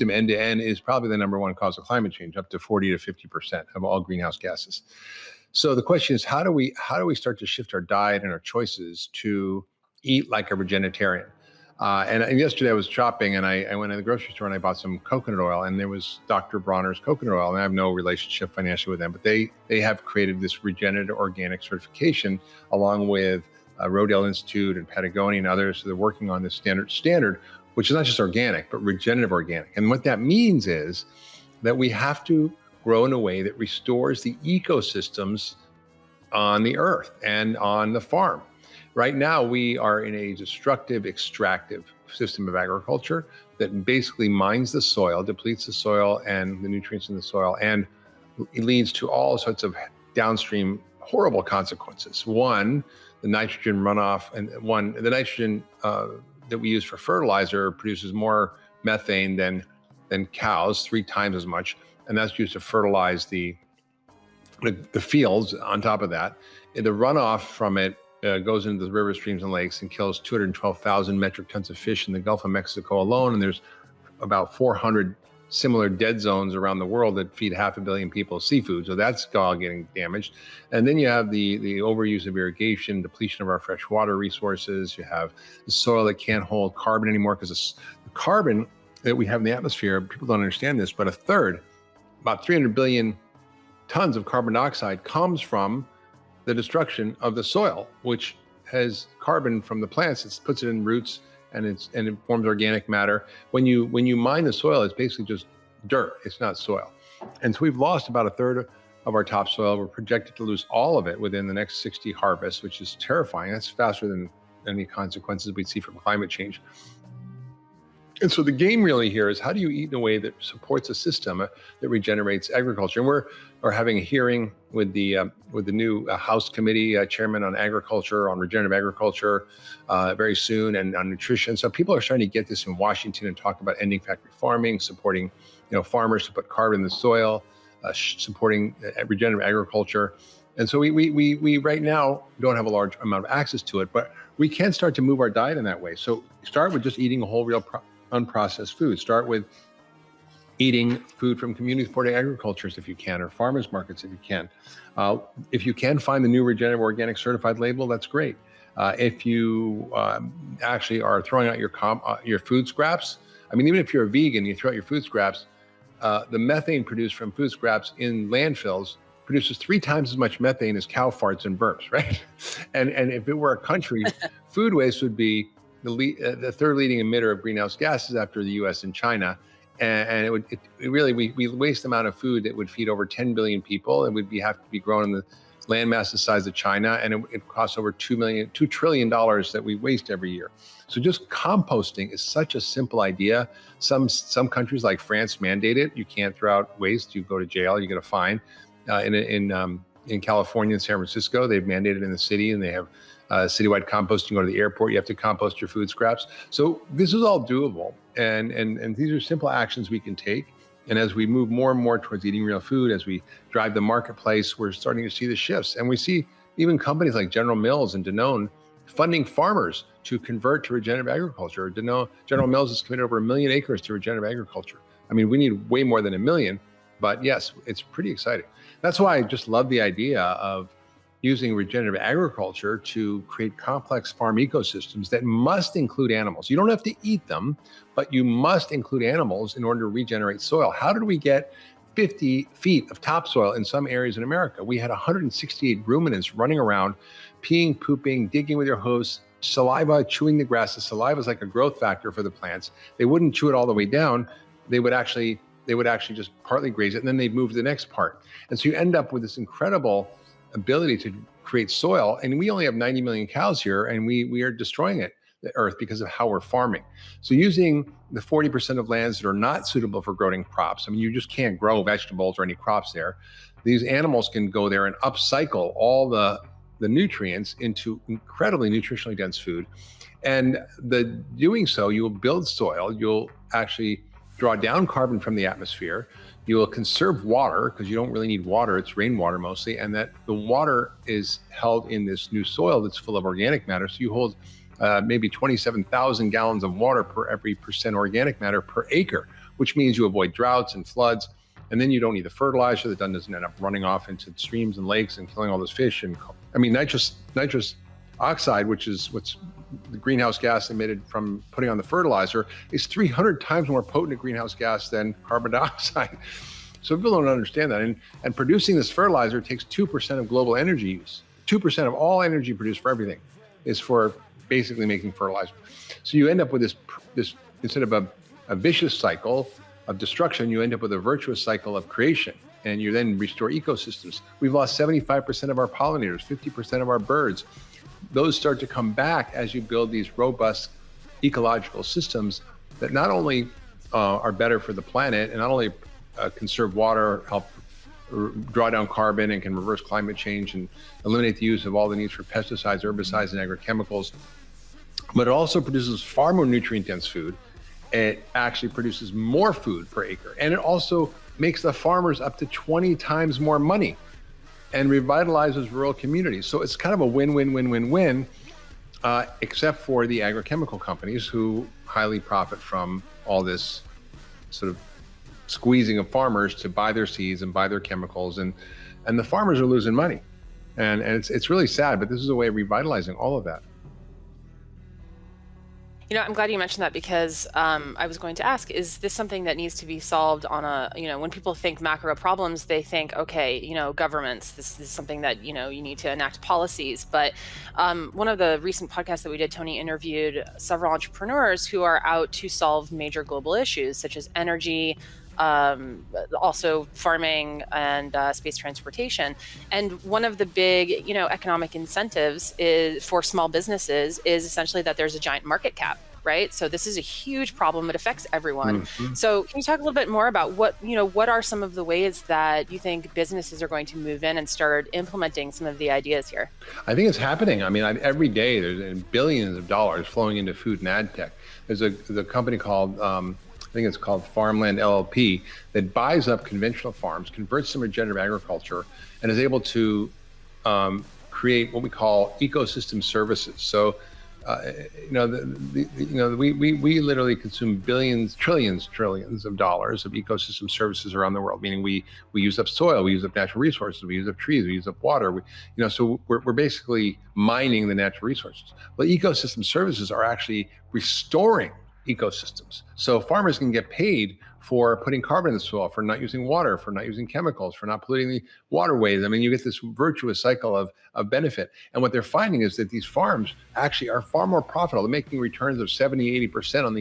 system end to end is probably the number one cause of climate change, up to 40 to 50% of all greenhouse gases. So the question is, how do we start to shift our diet and our choices to eat like a vegetarian? And yesterday I was shopping and I went to the grocery store and I bought some coconut oil, and there was Dr. Bronner's coconut oil. And I have no relationship financially with them, but they have created this regenerative organic certification along with Rodale Institute and Patagonia and others. So they're working on this standard, which is not just organic, but regenerative organic. And what that means is that we have to grow in a way that restores the ecosystems on the earth and on the farm. Right now, we are in a destructive, extractive system of agriculture that basically mines the soil, depletes the soil and the nutrients in the soil, and it leads to all sorts of downstream horrible consequences. One, the nitrogen runoff, and the nitrogen that we use for fertilizer produces more methane than cows, 3 times as much, and that's used to fertilize the fields. On top of that, the runoff from it goes into the rivers, streams, and lakes and kills 212,000 metric tons of fish in the Gulf of Mexico alone. And there's about 400 similar dead zones around the world that feed 500 million people seafood. So that's all getting damaged. And then you have the overuse of irrigation, depletion of our freshwater resources. You have the soil that can't hold carbon anymore, because the carbon that we have in the atmosphere, people don't understand this, but a third, about 300 billion tons of carbon dioxide comes from the destruction of the soil, which has carbon from the plants. It puts it in roots and it forms organic matter. When you mine the soil, it's basically just dirt. It's not soil. And so we've lost about a third of our topsoil. We're projected to lose all of it within the next 60 harvests, which is terrifying. That's faster than any consequences we'd see from climate change. And so the game really here is, how do you eat in a way that supports a system that regenerates agriculture? And we're having a hearing with the new House Committee Chairman on Agriculture, on regenerative agriculture, very soon, and on nutrition. So people are starting to get this in Washington and talk about ending factory farming, supporting farmers to put carbon in the soil, supporting regenerative agriculture. And so we right now don't have a large amount of access to it, but we can start to move our diet in that way. So start with just eating a whole, real unprocessed food. Start with eating food from community-supported agricultures if you can, or farmers markets if you can. If you can find the new regenerative organic certified label, that's great. If you actually are throwing out your food scraps, I mean, even if you're a vegan, you throw out your food scraps, the methane produced from food scraps in landfills produces 3 times as much methane as cow farts and burps, right? And if it were a country, food waste would be the third leading emitter of greenhouse gases after the U.S. and China. And we waste the amount of food that would feed over 10 billion people. It would have to be grown in the landmass the size of China, and it costs over $2 trillion that we waste every year. So just composting is such a simple idea. Some countries like France mandate it. You can't throw out waste. You go to jail. You get a fine. In California and San Francisco, they've mandated in the city, and they have citywide composting. You go to the airport, you have to compost your food scraps. So this is all doable, and these are simple actions we can take. And as we move more and more towards eating real food, as we drive the marketplace, we're starting to see the shifts. And we see even companies like General Mills and Danone funding farmers to convert to regenerative agriculture. General Mills has committed over 1 million acres to regenerative agriculture. I mean, we need way more than 1 million, but yes, it's pretty exciting. That's why I just love the idea of using regenerative agriculture to create complex farm ecosystems that must include animals. You don't have to eat them, but you must include animals in order to regenerate soil. How did we get 50 feet of topsoil in some areas in America? We had 168 ruminants running around, peeing, pooping, digging with their hooves, saliva, chewing the grass. The saliva is like a growth factor for the plants. They wouldn't chew it all the way down. They would actually just partly graze it, and then they'd move to the next part. And so you end up with this incredible ability to create soil. And we only have 90 million cows here, and we are destroying the earth because of how we're farming. So using the 40% of lands that are not suitable for growing crops, I mean, you just can't grow vegetables or any crops there. These animals can go there and upcycle all the nutrients into incredibly nutritionally dense food. And doing so, you will build soil. You'll actually draw down carbon from the atmosphere. You will conserve water, because you don't really need water. It's rainwater mostly. And that the water is held in this new soil that's full of organic matter. So you hold maybe 27,000 gallons of water per every percent organic matter per acre, which means you avoid droughts and floods. And then you don't need the fertilizer. The doesn't end up running off into streams and lakes and killing all those fish. And I mean, nitrous oxide, which is what's the greenhouse gas emitted from putting on the fertilizer, is 300 times more potent a greenhouse gas than carbon dioxide. So people don't understand that. And producing this fertilizer takes 2% of global energy use. 2% of all energy produced for everything is for basically making fertilizer. So you end up with this instead of a vicious cycle of destruction, you end up with a virtuous cycle of creation, and you then restore ecosystems. We've lost 75% of our pollinators, 50% of our birds. Those start to come back as you build these robust ecological systems that not only are better for the planet and not only conserve water, help draw down carbon, and can reverse climate change and eliminate the use of all the needs for pesticides, herbicides, and agrochemicals, but it also produces far more nutrient-dense food. It actually produces more food per acre, and it also makes the farmers up to 20 times more money and revitalizes rural communities. So it's kind of a win-win-win-win-win, except for the agrochemical companies who highly profit from all this sort of squeezing of farmers to buy their seeds and buy their chemicals, and the farmers are losing money. And it's really sad, but this is a way of revitalizing all of that. I'm glad you mentioned that because I was going to ask, is this something that needs to be solved on when people think macro problems, they think, okay, governments, this is something that, you need to enact policies. But one of the recent podcasts that we did, Tony interviewed several entrepreneurs who are out to solve major global issues, such as energy, also farming and space transportation. And one of the big, economic incentives for small businesses is essentially that there's a giant market cap, right? So this is a huge problem. It affects everyone. Mm-hmm. So can you talk a little bit more about what are some of the ways that you think businesses are going to move in and start implementing some of the ideas here? I think it's happening. I mean, every day there's billions of dollars flowing into food and ag tech. There's a company called, I think it's called Farmland LLP, that buys up conventional farms, converts them to regenerative agriculture, and is able to create what we call ecosystem services. So, we literally consume billions, trillions of dollars of ecosystem services around the world. Meaning we use up soil, we use up natural resources, we use up trees, we use up water. So we're basically mining the natural resources. But ecosystem services are actually restoring ecosystems. So farmers can get paid for putting carbon in the soil, for not using water, for not using chemicals, for not polluting the waterways. I mean, you get this virtuous cycle of benefit. And what they're finding is that these farms actually are far more profitable. They're making returns of 70, 80% on the